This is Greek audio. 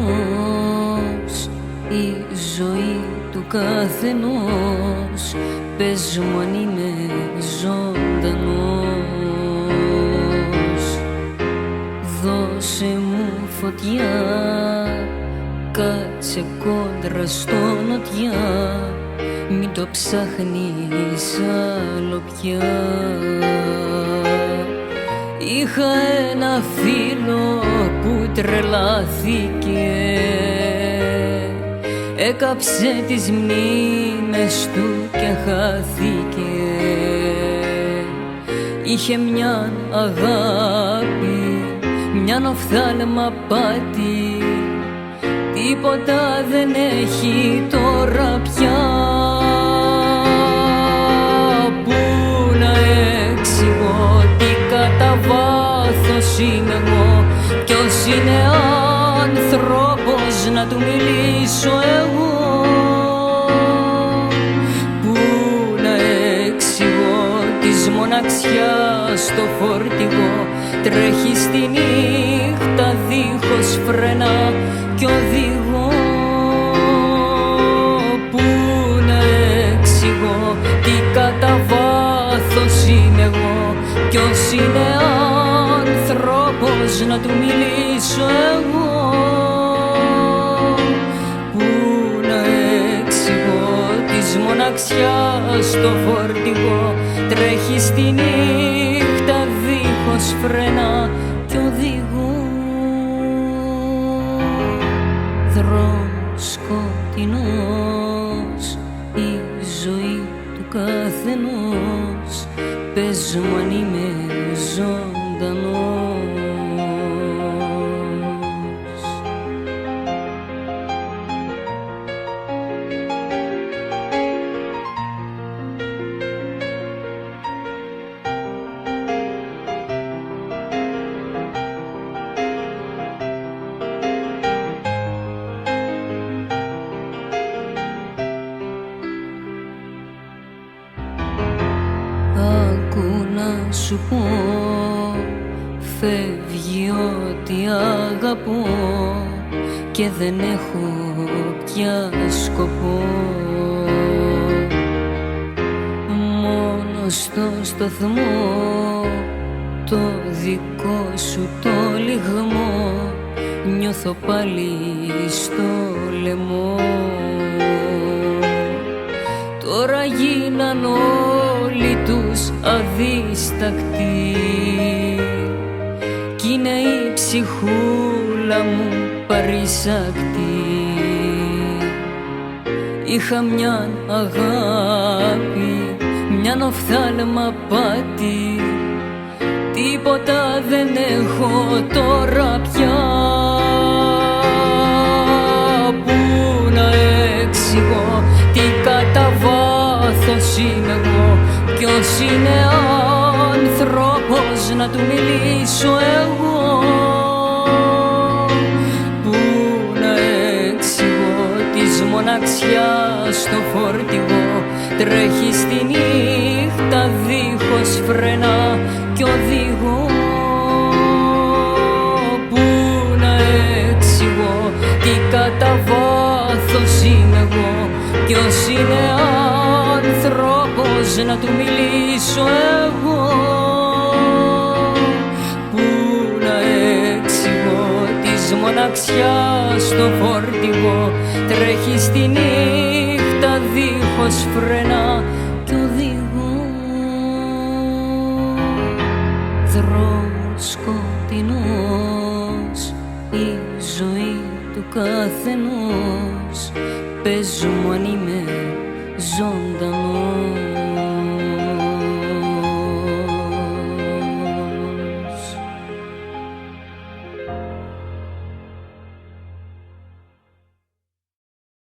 σκοτεινός η ζωή του καθενός. Πες μου αν είμαι ζωντανός. Δώσε μου φωτιά, κάτσε κόντρα στο νοτιά, μην το ψάχνεις άλλο πια. Είχα ένα φίλο που τρελάθηκε, έκαψε τις μνήμες του και χάθηκε. Είχε μια αγάπη, μια οφθάλμα πάτη, τίποτα δεν έχει τώρα πια. Πού να εξηγώ τι κατά βάθος είμαι εγώ, ποιος είναι άνθρωπος να του μιλήσω εγώ. Πού να εξηγώ της μοναξιάς το φορτηγό, τρέχει στη νύχτα δίχως φρένα κι οδηγώ. Πού να εξηγώ τι κατά βάθος είμαι εγώ, ποιος είναι άνθρωπος να του μιλήσω εγώ. Πού να εξηγώ της μοναξιάς το φορτηγό, τρέχει στη νύχτα δίχως φρένα κι οδηγώ. Δρόμος σκοτεινός η ζωή του καθενός. Πες μου αν είμαι ζωντανός. Άκου να σου πω, φεύγει ό,τι αγαπώ και δεν έχω πια σκοπό. Μόνο στο σταθμό, το δικό σου το λιγμό, νιώθω πάλι στο λαιμό. Τώρα γίναν όλοι τους αδίστακτοι κι είναι η ψυχούλα μου παρήσακτη. Είχα μια αγάπη, μια οφθάλμα πάτη, τίποτα δεν έχω τώρα πια. Πού να εξηγώ τι κατά βάθος είμαι εγώ, ποιος είναι άνθρωπος να του μιλήσω εγώ. Πού να εξηγώ της μοναξιάς το φορτηγό, τρέχει στη νύχτα δίχως φρένα κι οδηγώ. Πού να εξηγώ τι κατά βάθος είμαι εγώ, ποιος είναι άνθρωπος να του μιλήσω εγώ. Πού να εξηγώ της μοναξιάς το φορτηγό, τρέχει στη νύχτα δίχως φρένα κι οδηγώ. Δρόμος σκοτεινός η ζωή του καθενός. Πες μου αν είμαι ζωντανός.